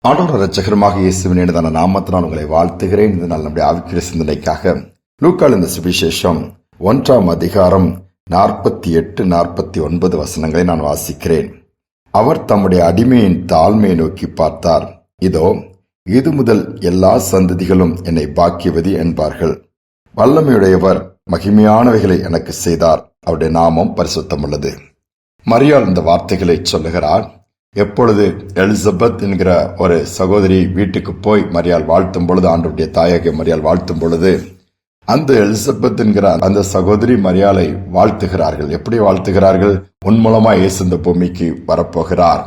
ஆண்டவர் இரட்சகருமாக இயேசுவின் இனிதான நாமத்தினால் உங்களை வாழ்த்துகிறேன். இந்த நாள் நம்முடைய ஆவிக்குரிய சிந்தனைக்காக லூக்கால் இந்த சுவிசேஷம் 1ஆம் அதிகாரம் 48, 49 வசனங்களை நான் வாசிக்கிறேன். அவர் தம்முடைய அடிமையின் தாழ்மையை நோக்கி பார்த்தார். இதோ, இது முதல் எல்லா சந்ததிகளும் என்னை பாக்கியவதி என்பார்கள். வல்லமையுடையவர் மகிமையானவைகளை எனக்கு செய்தார். அவருடைய நாமம் பரிசுத்தமுள்ளது. மரியாள் இந்த வார்த்தைகளை சொல்லுகிறார். எப்பொழுது எலிசபெத் என்கிற ஒரு சகோதரி வீட்டுக்கு போய் மரியாள் வாழ்த்தும் பொழுது, ஆண்டவருடைய தாயாக மரியாள் வாழ்த்தும் பொழுது, அந்த எலிசபெத் என்கிற அந்த சகோதரி மரியாளை வாழ்த்துகிறார்கள். எப்படி வாழ்த்துகிறார்கள்? உன் மூலமா இயேசு இந்த பூமிக்கு வரப்போகிறார்,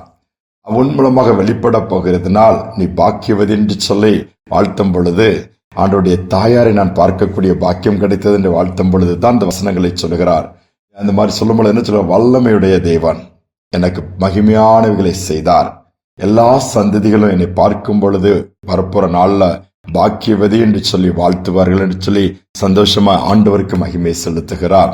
உன் மூலமாக வெளிப்பட போகிறதுனால் நீ பாக்கியவதி என்று சொல்லி வாழ்த்தும் பொழுது, ஆண்டவருடைய தாயாரை நான் பார்க்கக்கூடிய பாக்கியம் கிடைத்தது என்று வாழ்த்தும் பொழுது தான் இந்த வசனங்களை சொல்லுகிறார். அந்த மாதிரி சொல்லும் பொழுது என்ன சொல்ல, வல்லமையுடைய தேவன் எனக்கு மகிமையானவைகளை செய்தார். எல்லா சந்ததிகளும் என்னை பார்க்கும் பொழுது வரப்போற நாள்ல பாக்கியவதி என்று சொல்லி வாழ்த்துவார்கள் என்று சொல்லி சந்தோஷமா ஆண்டவருக்கு மகிமை செலுத்துகிறார்.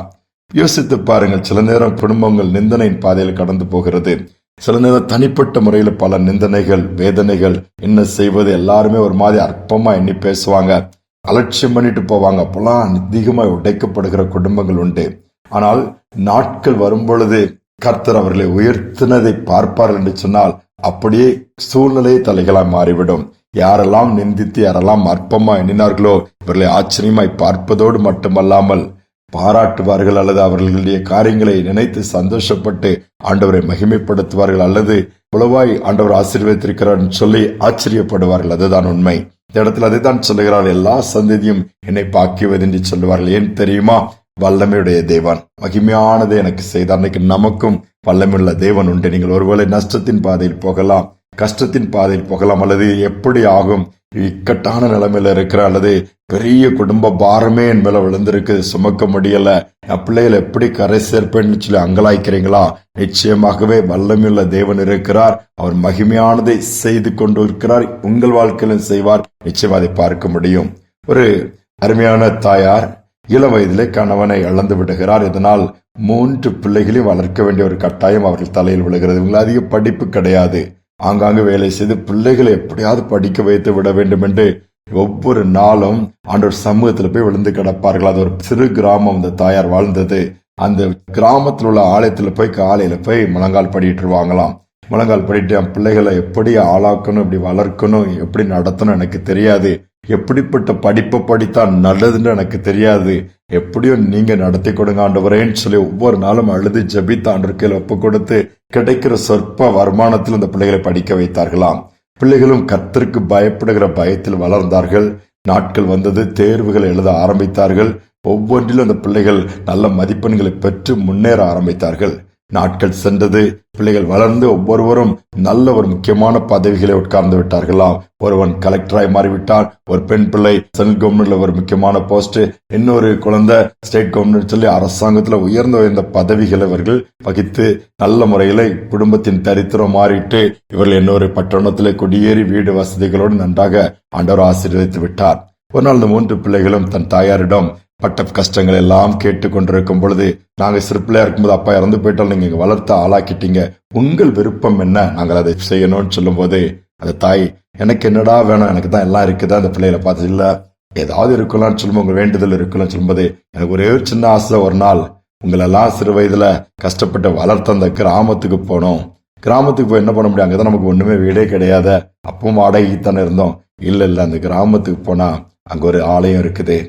யோசித்து பாருங்கள், சில நேரம் குடும்பங்கள் நிந்தனையின் பாதையில் கடந்து போகிறது. சில நேரம் தனிப்பட்ட முறையில் பல நிந்தனைகள், வேதனைகள், என்ன செய்வது, எல்லாருமே ஒரு மாதிரி அற்பமா எண்ணி பேசுவாங்க, அலட்சியம் பண்ணிட்டு போவாங்க. அப்பெல்லாம் அதிகமாக உடைக்கப்படுகிற குடும்பங்கள் உண்டு. ஆனால் நாட்கள் வரும் பொழுது கர்த்தர் அவர்களை உயர்த்தினதை பார்ப்பார்கள் என்று சொன்னால் அப்படியே சூழ்நிலை தலைகளாய் மாறிவிடும். யாரெல்லாம் நிந்தித்து யாரெல்லாம் அற்பமா எண்ணினார்களோ இவர்களை ஆச்சரியமாய் பார்ப்பதோடு மட்டுமல்லாமல் பாராட்டுவார்கள், அல்லது அவர்களுடைய காரியங்களை நினைத்து சந்தோஷப்பட்டு ஆண்டவரை மகிமைப்படுத்துவார்கள், அல்லது உளவாய் ஆண்டவர் ஆசீர்வதித்திருக்கிறார் சொல்லி ஆச்சரியப்படுவார்கள். அதுதான் உண்மை. இந்த இடத்துல அதை தான் சொல்லுகிறார், எல்லா சந்ததியும் என்னை பாக்கியவது என்று சொல்லுவார்கள். ஏன் தெரியுமா? வல்லமையுடைய தேவன் மகிமையானதை எனக்கு செய்தார். அன்னைக்கு நமக்கும் வல்லமையுள்ள தேவன் உண்டு. நீங்கள் ஒருவேளை நஷ்டத்தின் பாதையில் போகலாம், கஷ்டத்தின் பாதையில் போகலாம், அல்லது எப்படி ஆகும், இக்கட்டான நிலைமையில இருக்கிற, அல்லது பெரிய குடும்ப பாரமே என் மேல விழுந்திருக்கு, சுமக்க முடியல, பிள்ளைகள் எப்படி கரை சேர்ப்பேன்னு சொல்லி அங்கலாய்க்கிறீங்களா? நிச்சயமாகவே வல்லமையுள்ள தேவன் இருக்கிறார். அவர் மகிமையானதை செய்து கொண்டு இருக்கிறார். உங்கள் வாழ்க்கையிலும் செய்வார். நிச்சயம் அதை பார்க்க முடியும். ஒரு அருமையான தாயார் இளம் வயதிலே கணவனை இழந்து விடுகிறார். இதனால் 3 பிள்ளைகளையும் வளர்க்க வேண்டிய ஒரு கட்டாயம் அவர்கள் தலையில் விழுகிறது. இவங்களுக்கு அதிக படிப்பு கிடையாது. ஆங்காங்கு வேலை செய்து பிள்ளைகளை எப்படியாவது படிக்க வைத்து விட வேண்டும் என்று ஒவ்வொரு நாளும் ஆண்டவர் சமூகத்தில் போய் விழுந்து கிடப்பார்கள். அது ஒரு சிறு கிராமம் இந்த தாயார் வாழ்ந்தது. அந்த கிராமத்தில் உள்ள ஆலயத்தில் போய் காலையில போய் முழங்கால் படிட்டுருவாங்களாம். முழங்கால் படிட்டு என் பிள்ளைகளை எப்படி ஆளாக்கணும், எப்படி வளர்க்கணும், எப்படி நடத்தணும் எனக்கு தெரியாது, எப்படிப்பட்ட படிப்பை படித்தான் நல்லதுன்னு எனக்கு தெரியாது, எப்படியும் நீங்க நடத்தி கொடுங்க ஆண்டவரேன்னு சொல்லி ஒவ்வொரு நாளும் அழுது ஜெபித்து ஆண்டவருக்கு ஒப்பு கொடுத்து கிடைக்கிற சொற்ப வருமானத்தில் இந்த பிள்ளைகளை படிக்க வைத்தார்களாம். பிள்ளைகளும் கர்த்தருக்கு பயப்படுகிற பயத்தில் வளர்ந்தார்கள். நாட்கள் வந்தது, தேர்வுகள் எழுத ஆரம்பித்தார்கள். ஒவ்வொன்றிலும் அந்த பிள்ளைகள் நல்ல மதிப்பெண்களை பெற்று முன்னேற ஆரம்பித்தார்கள். நாட்கள் சென்றது, பிள்ளைகள் வளர்ந்து ஒவ்வொருவரும் நல்ல ஒரு முக்கியமான பதவிகளை உட்கார்ந்து விட்டார்களாம். ஒருவன் கலெக்டராய் மாறிவிட்டான், ஒரு பெண் பிள்ளை சென்ட்ரல் கவர்மெண்ட்ல ஒரு முக்கியமான போஸ்ட், இன்னொரு குழந்தை ஸ்டேட் கவர்மெண்ட் சொல்லி அரசாங்கத்துல உயர்ந்த பதவிகளை இவர்கள் வகித்து நல்ல முறையில குடும்பத்தின் தரித்திரம் மாறிட்டு இவர்கள் இன்னொரு பட்டணத்திலே குடியேறி வீடு வசதிகளோடு நன்றாக ஆண்டவர் ஆசீர்வதித்து விட்டார். ஒரு நாள் இந்த 3 பிள்ளைகளும் தன் தாயாரிடம் பட்ட கஷ்டங்கள் எல்லாம் கேட்டு கொண்டிருக்கும் பொழுது, நாங்க சிறு பிள்ளையா இருக்கும்போது அப்பா இறந்து போயிட்டாலும் நீங்க வளர்த்து ஆளாக்கிட்டீங்க, உங்கள் விருப்பம் என்ன, நாங்கள் அதை செய்யணும்னு சொல்லும் போது அந்த தாய், எனக்கு என்னடா வேணும், எனக்கு தான் எல்லாம் இருக்குதா, அந்த பிள்ளைகளை பார்த்து இல்ல ஏதாவது இருக்கலாம்னு சொல்லும்போது, உங்க வேண்டுதல் இருக்கலாம்னு சொல்லும்போது, எனக்கு ஒரே ஒரு சின்ன ஆசை, ஒரு நாள் உங்களெல்லாம் சிறு வயதுல கஷ்டப்பட்டு வளர்த்த அந்த கிராமத்துக்கு போனோம். கிராமத்துக்கு போய் என்ன பண்ண முடியும், அங்கதான் நமக்கு ஒண்ணுமே வீடே கிடையாது, அப்பவும் வாடகைத்தானே இருந்தோம். இல்ல அந்த கிராமத்துக்கு போனா அங்க ஒரு ஆலயம் இருக்குது.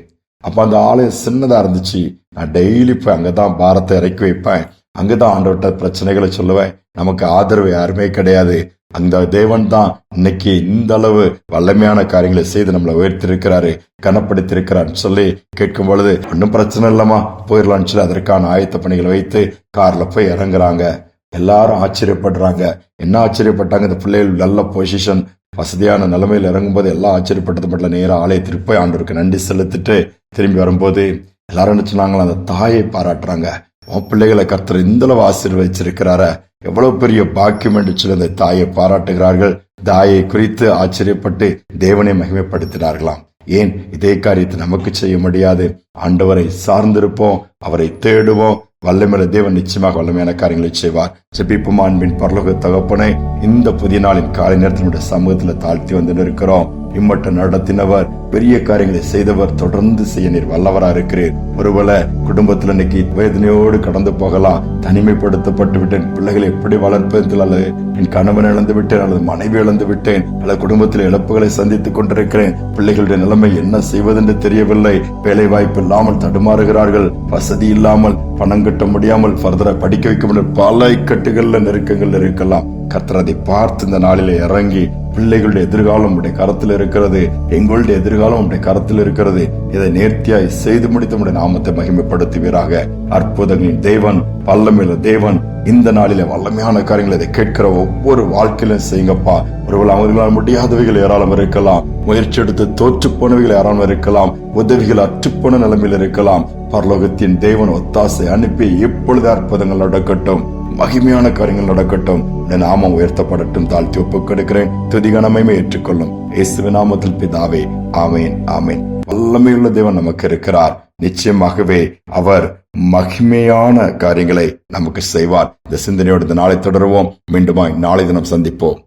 அப்ப அந்த ஆலயம் சின்னதா இருந்துச்சு. நான் டெய்லி போய் அங்கதான் பாரத்தை இறக்கி வைப்பேன், அங்கதான் ஆண்டவர்கிட்ட பிரச்சனைகளை சொல்லுவேன். நமக்கு ஆதரவு யாருமே கிடையாது. அந்த தேவன் தான் இன்னைக்கு இந்த அளவு வல்லமையான காரியங்களை செய்து நம்மளை உயர்த்திருக்கிறாரு, கனப்படுத்திருக்கிறான்னு சொல்லி கேட்கும் பொழுது, ஒன்னும் பிரச்சனை இல்லமா போயிடலான்னு சொல்லி அதற்கான ஆயத்த பணிகளை வைத்து கார்ல போய் இறங்குறாங்க. எல்லாரும் ஆச்சரியப்படுறாங்க. என்ன ஆச்சரியப்பட்டாங்க, இந்த பிள்ளைகள் நல்ல பொசிஷன், வசதியான நிலைமையில் இறங்கும் போது எல்லாம் ஆச்சரியப்பட்டது மட்டும் நேரம் ஆலயத்திற்கு போய் ஆண்டவருக்கு நன்றி செலுத்திட்டு திரும்பி வரும்போது எல்லாரும் என்ன சொன்னாங்களா, அந்த தாயை பாராட்டுறாங்க. பிள்ளைகளை கர்த்தர் இந்த அளவு ஆசீர்வதிச்சிருக்கிறார, எவ்வளவு பெரிய பாக்கியம் என்று சொல்லி அந்த தாயை பாராட்டுகிறார்கள். தாயை குறித்து ஆச்சரியப்பட்டு தேவனை மகிமைப்படுத்தினார்களாம். ஏன் இதே காரியத்தை நமக்கு செய்ய முடியாது? ஆண்டவரை சார்ந்திருப்போம், அவரை தேடுவோம், வல்லமையுள்ள தேவன் நிச்சயமாக வல்லமையான காரியங்களை செய்வார். ஜெபிப்போம். அன்பின் பரலோக தகப்பனே, இந்த புதிய நாளின் காலை நேரத்தினுடைய சமூகத்துல தாழ்த்தி வந்து நிற்கிறோம். இம்மட்டும் நடத்தினவர், பெரிய காரியங்களை செய்தவர், தொடர்ந்து செய்ய நீர் வல்லவரா இருக்கிறீர். ஒருவேளை குடும்பத்துல இன்னைக்கு வேதனையோடு கடந்து போகலாம். தனிமைப்படுத்தப்பட்டு விட்டேன், பிள்ளைகளை எப்படி வளர்ப்பதில், அல்லது என் கணவன் இழந்து விட்டேன், அல்லது மனைவி இழந்து விட்டேன், அல்லது குடும்பத்தில் இழப்புகளை சந்தித்துக் கொண்டிருக்கிறேன், பிள்ளைகளுடைய நிலைமை என்ன செய்வதென்று தெரியவில்லை, வேலை வாய்ப்பு இல்லாமல் தடுமாறுகிறார்கள், வசதி இல்லாமல் பணம் கட்ட முடியாமல் ஃபர்தரா படிக்க வைக்க முடியும், பல இக்கட்டுகள்ல நெருக்கங்கள் இருக்கலாம். கர்த்தர் அதை பார்த்து இந்த நாளிலே இறங்கி, பிள்ளைகளுடைய எதிர்காலம் உடைய கரத்தில் இருக்கிறது, எங்களுடைய எதிர்காலம் உடைய கரத்தில் இருக்கிறது, இதை நேர்த்தியாய் செய்து முடித்து உடைய நாமத்தை மகிமைப்படுத்துவீராக. அற்புதங்களின் தேவன், வல்லமையுள்ள தேவன், இந்த நாளிலே வல்லமையான காரியங்களை இதை கேட்கிற ஒவ்வொரு வாழ்க்கையிலும் செய்யுங்கப்பா. ஒருவேளை அவர்களால் முடியாதவைகள் ஏராளம் இருக்கலாம், முயற்சி எடுத்து தோற்று போனவைகள் ஏராளம் இருக்கலாம், உதவிகள் அற்றுப்போன நிலைமையில் இருக்கலாம். பரலோகத்தின் தேவன் ஒத்தாசை அனுப்பி இப்பொழுது அற்புதங்கள் நடக்கட்டும், மகிமையான காரியங்கள் நடக்கட்டும். நாமம் உயர்த்தப்படட்டும். தாழ்த்தி ஒப்புக் கொடுக்கிறேன். துதிகனமையுமே ஏற்றுக்கொள்ளும் இயேசுவின் நாமத்தில் பிதாவே, ஆமேன், ஆமேன். வல்லமையுள்ள தேவன் நமக்கு இருக்கிறார். நிச்சயமாகவே அவர் மகிமையான காரியங்களை நமக்கு செய்வார். இந்த சிந்தனையோடு இந்த நாளை தொடருவோம். மீண்டுமாய் நாளை தினம் சந்திப்போம்.